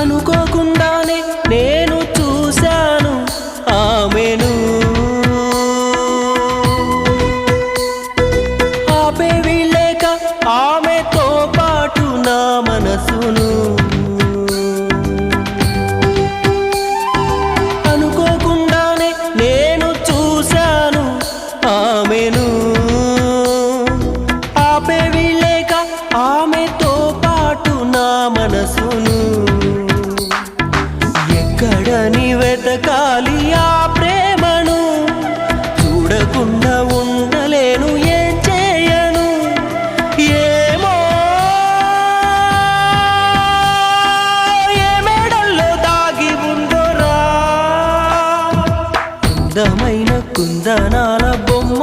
అనుకోకుండానే నేను చూశాను ఆమెను, ఆపేవి లేక ఆమెతో పాటు నా మనసును. అనుకోకుండానే నేను చూశాను ఆమెను, ఆపేవి లేక ఆమెతో పాటు నా మనసును. ఎక్కడని వెతకాలి ఆ ప్రేమను, చూడకుండా ఉండలేను, ఏం చేయను ఏమో. ఏ మేడల్లో దాగి ఉందోరా అందమైన కుందనాల బొమ్మ